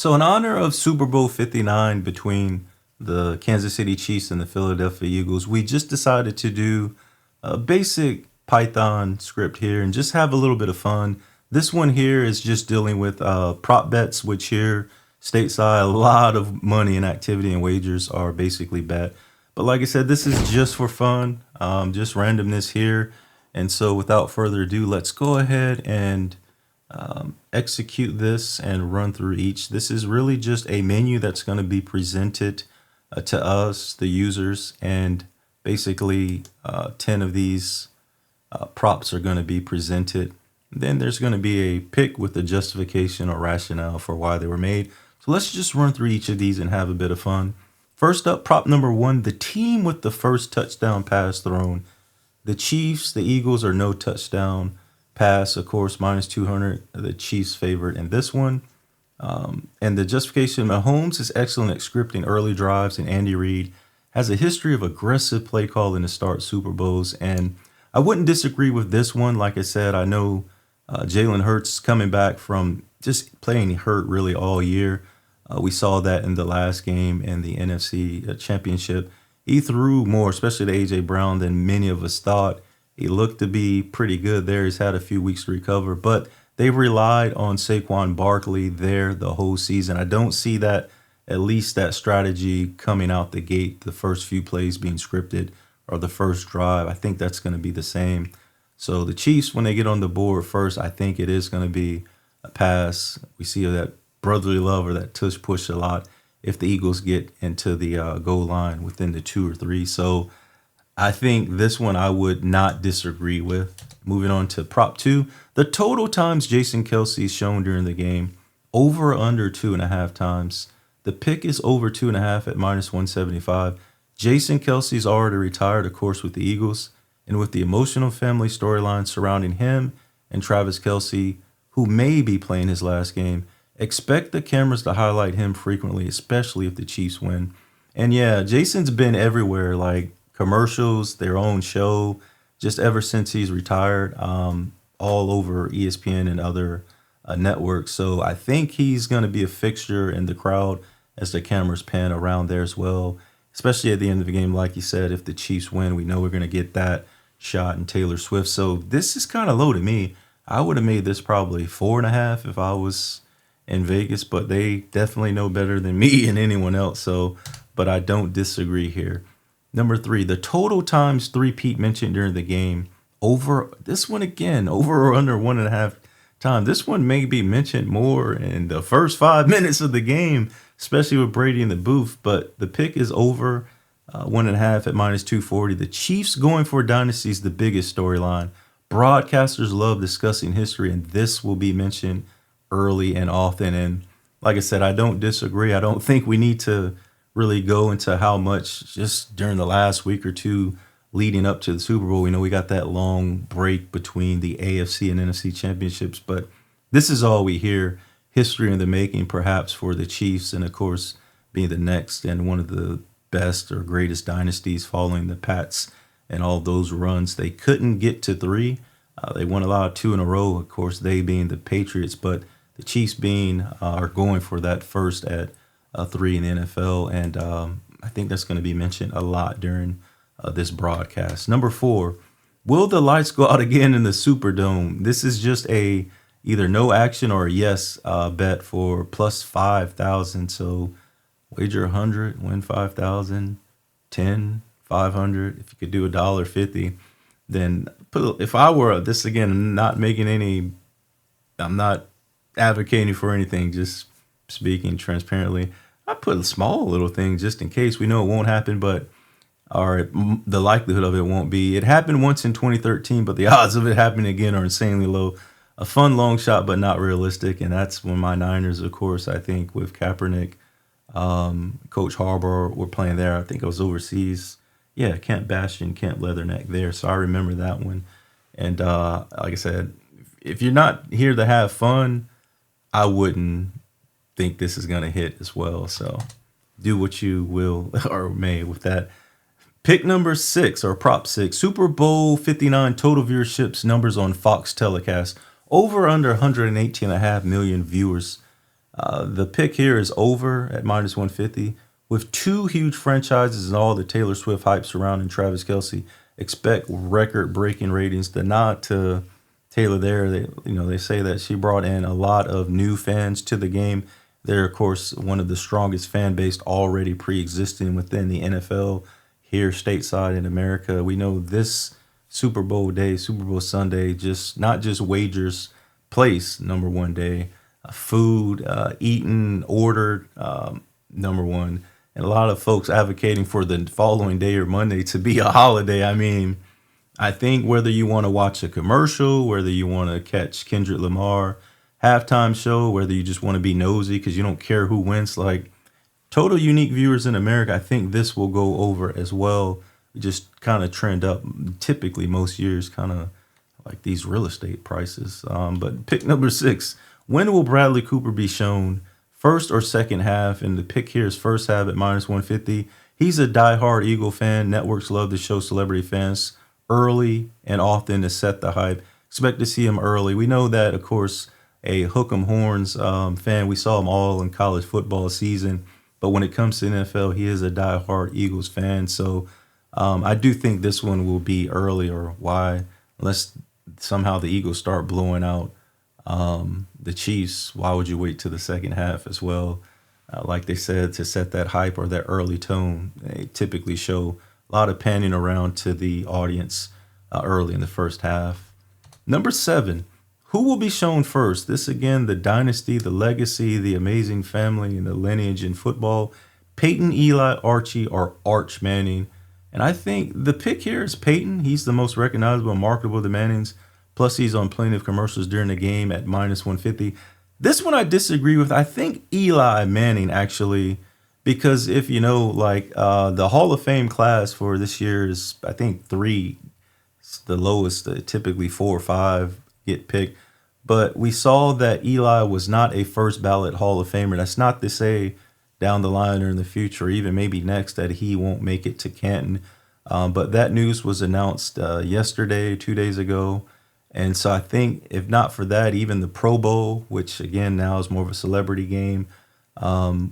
So, in honor of Super Bowl 59 between the Kansas City Chiefs and the Philadelphia Eagles, we just decided to do a basic Python script here and just have a little bit of fun. This one here is just dealing with prop bets, which here stateside, a lot of money and activity and wagers are basically bet. But like I said, this is just for fun, just randomness here. And so, without further ado, let's go ahead and execute this and run through each. This is really just a menu that's going to be presented to us, the users, and basically 10 of these props are going to be presented. Then there's going to be a pick with the justification or rationale for why they were made. So let's just run through each of these and have a bit of fun. First up, prop number one, the team with the first touchdown pass thrown. The Chiefs, the Eagles are no touchdown pass, of course, minus 200, the Chiefs favorite in this one. And the justification, Mahomes is excellent at scripting early drives, and Andy Reid has a history of aggressive play calling to start Super Bowls. And I wouldn't disagree with this one. Like I said, I know Jalen Hurts coming back from just playing hurt really all year. We saw that in the last game in the NFC Championship. He threw more, especially to A.J. Brown, than many of us thought. He looked to be pretty good there. He's had a few weeks to recover, but they relied on Saquon Barkley there the whole season. I don't see that, at least that strategy coming out the gate, the first few plays being scripted or the first drive. I think that's going to be the same. So the Chiefs, when they get on the board first, I think it is going to be a pass. We see that brotherly love or that tush push a lot if the Eagles get into the goal line within the 2 or 3. So I think this one I would not disagree with. Moving on to prop two, the total times Jason Kelce is shown during the game, over or under 2.5 times. The pick is over 2.5 at minus 175. Jason Kelce's already retired, of course, with the Eagles, and with the emotional family storyline surrounding him and Travis Kelce, who may be playing his last game, expect the cameras to highlight him frequently, especially if the Chiefs win. And yeah, Jason's been everywhere, like commercials, their own show, just ever since he's retired, all over ESPN and other networks. So I think he's going to be a fixture in the crowd as the cameras pan around there as well, especially at the end of the game. Like you said, if the Chiefs win, we know we're going to get that shot in Taylor Swift. So this is kind of low to me. I would have made this probably 4.5 if I was in Vegas, but they definitely know better than me and anyone else. So, but I don't disagree here. Number three, the total times three-peat mentioned during the game. Over this one again, over or under 1.5 times. This one may be mentioned more in the first 5 minutes of the game, especially with Brady in the booth. But the pick is over 1.5 at minus 240. The Chiefs going for dynasty is the biggest storyline. Broadcasters love discussing history, and this will be mentioned early and often. And like I said, I don't disagree. I don't think we need to really go into how much just during the last week or two leading up to the Super Bowl. We know we got that long break between the AFC and NFC championships, but this is all we hear. History in the making, perhaps, for the Chiefs, and of course, being the next and one of the best or greatest dynasties following the Pats and all those runs. They couldn't get to 3. They won a lot of 2 in a row, of course, they being the Patriots, but the Chiefs being are going for that first at 3 in the NFL, and I think that's going to be mentioned a lot during this broadcast. Number 4, will the lights go out again in the Superdome? This is just a either no action or a yes bet for plus 5,000. So wager 100, win 5,000, 10, 500. If you could do $1.50, then if I were this again, I'm not advocating for anything, just speaking transparently. I put a small little thing just in case. We know it won't happen, but the likelihood of it won't be. It happened once in 2013, but the odds of it happening again are insanely low. A fun long shot, but not realistic. And that's when my Niners, of course, I think with Kaepernick, Coach Harbaugh were playing there. I think I was overseas. Yeah, Camp Bastion, Camp Leatherneck there. So I remember that one. And like I said, if you're not here to have fun, I wouldn't think this is going to hit as well. So do what you will or may with that. Pick number 6 or prop 6, Super Bowl 59 total viewerships numbers on Fox telecast. Over under 118.5 million viewers. The pick here is over at minus 150. With two huge franchises and all the Taylor Swift hype surrounding Travis Kelsey, expect record-breaking ratings. The nod to Taylor there, they say that she brought in a lot of new fans to the game. They're, of course, one of the strongest fan base already pre-existing within the NFL here stateside in America. We know this Super Bowl day, Super Bowl Sunday, just not just wagers place, number one day, food, eaten, ordered, number one. And a lot of folks advocating for the following day or Monday to be a holiday. I mean, I think whether you want to watch a commercial, whether you want to catch Kendrick Lamar halftime show, whether you just want to be nosy because you don't care who wins, like total unique viewers in America, I think this will go over as well. We just kind of trend up typically most years, kind of like these real estate prices. But pick number 6, when will Bradley Cooper be shown? First or second half? And the pick here is first half at minus 150. He's a diehard Eagle fan. Networks love to show celebrity fans early and often to set the hype. Expect to see him early. We know that, of course, a Hook 'em Horns fan. We saw him all in college football season. But when it comes to NFL, he is a diehard Eagles fan. So I do think this one will be early, or why, unless somehow the Eagles start blowing out the Chiefs, why would you wait to the second half as well? Like they said, to set that hype or that early tone. They typically show a lot of panning around to the audience early in the first half. Number 7, who will be shown first? This again, the dynasty, the legacy, the amazing family, and the lineage in football. Peyton, Eli, Archie, or Arch Manning. And I think the pick here is Peyton. He's the most recognizable and marketable of the Mannings. Plus, he's on plenty of commercials during the game at minus 150. This one I disagree with. I think Eli Manning, actually, because if you know, like the Hall of Fame class for this year is, I think, 3. It's the lowest. Typically 4 or 5 get picked. But we saw that Eli was not a first ballot Hall of Famer. That's not to say down the line or in the future, or even maybe next, that he won't make it to Canton. But that news was announced yesterday, 2 days ago. And so I think if not for that, even the Pro Bowl, which again now is more of a celebrity game,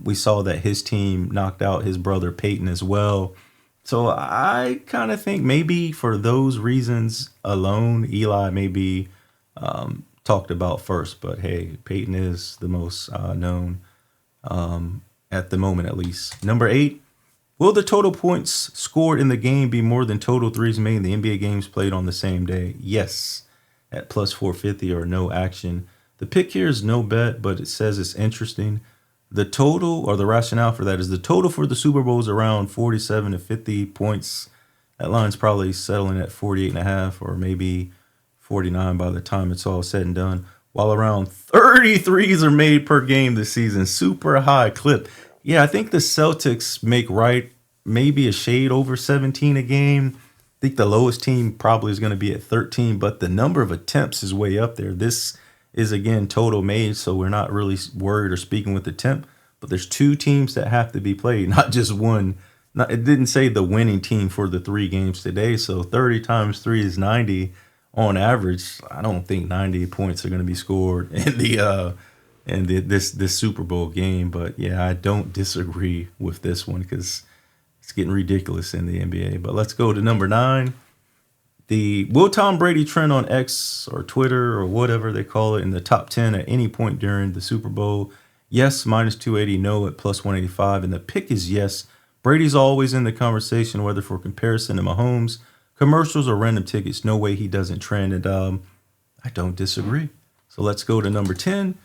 we saw that his team knocked out his brother Peyton as well. So I kind of think maybe for those reasons alone, Eli may be talked about first. But hey, Peyton is the most known at the moment, at least. Number 8, will the total points scored in the game be more than total threes made in the NBA games played on the same day? Yes, at plus 450 or no action. The pick here is no bet, but it says it's interesting. The total, or the rationale for that, is the total for the Super Bowl is around 47 to 50 points. That line's probably settling at 48.5 or maybe 49 by the time it's all said and done, while around 33s are made per game this season. Super high clip. Yeah, I think the Celtics make right maybe a shade over 17 a game. I think the lowest team probably is going to be at 13, but the number of attempts is way up there. This is, again, total made, so we're not really worried or speaking with attempt, but there's 2 teams that have to be played, not just one. It didn't say the winning team for the 3 games today, so 30 times 3 is 90 on average. I don't think 90 points are going to be scored in this Super Bowl game, but yeah, I don't disagree with this one because it's getting ridiculous in the NBA. But let's go to number 9. Will Tom Brady trend on X or Twitter or whatever they call it in the top 10 at any point during the Super Bowl? Yes, minus 280. No, at plus 185. And the pick is yes. Brady's always in the conversation, whether for comparison to Mahomes, commercials, or random tickets. No way he doesn't trend. And I don't disagree. So let's go to number 10.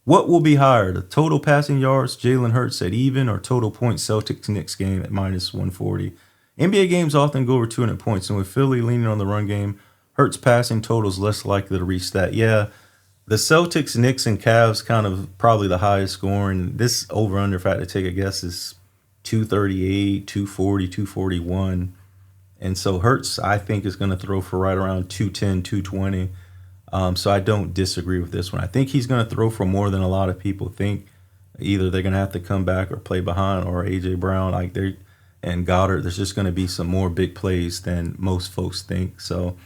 What will be higher, the total passing yards, Jalen Hurts at even, or total points, Celtics Knicks game at minus 140? NBA games often go over 200 points, and with Philly leaning on the run game, Hurts passing total is less likely to reach that. Yeah, the Celtics, Knicks, and Cavs kind of probably the highest scoring. This over-under, if I had to take a guess, is 238, 240, 241. And so Hurts, I think, is going to throw for right around 210, 220. So I don't disagree with this one. I think he's going to throw for more than a lot of people think. Either they're going to have to come back or play behind, or A.J. Brown and Goddard. There's just going to be some more big plays than most folks think. So,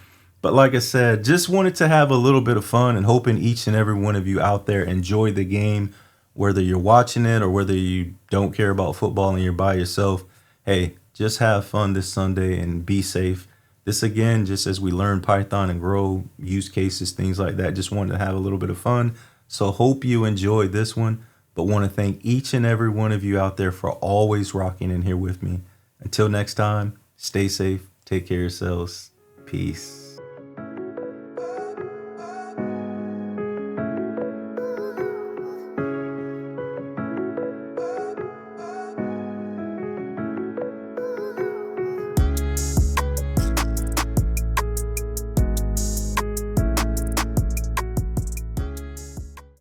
but like I said, just wanted to have a little bit of fun and hoping each and every one of you out there enjoyed the game. whether you're watching it or whether you don't care about football and you're by yourself, hey, just have fun this Sunday and be safe. This again, just as we learn Python and grow use cases, things like that, just wanted to have a little bit of fun. So hope you enjoyed this one, but want to thank each and every one of you out there for always rocking in here with me. Until next time, stay safe, take care of yourselves. Peace.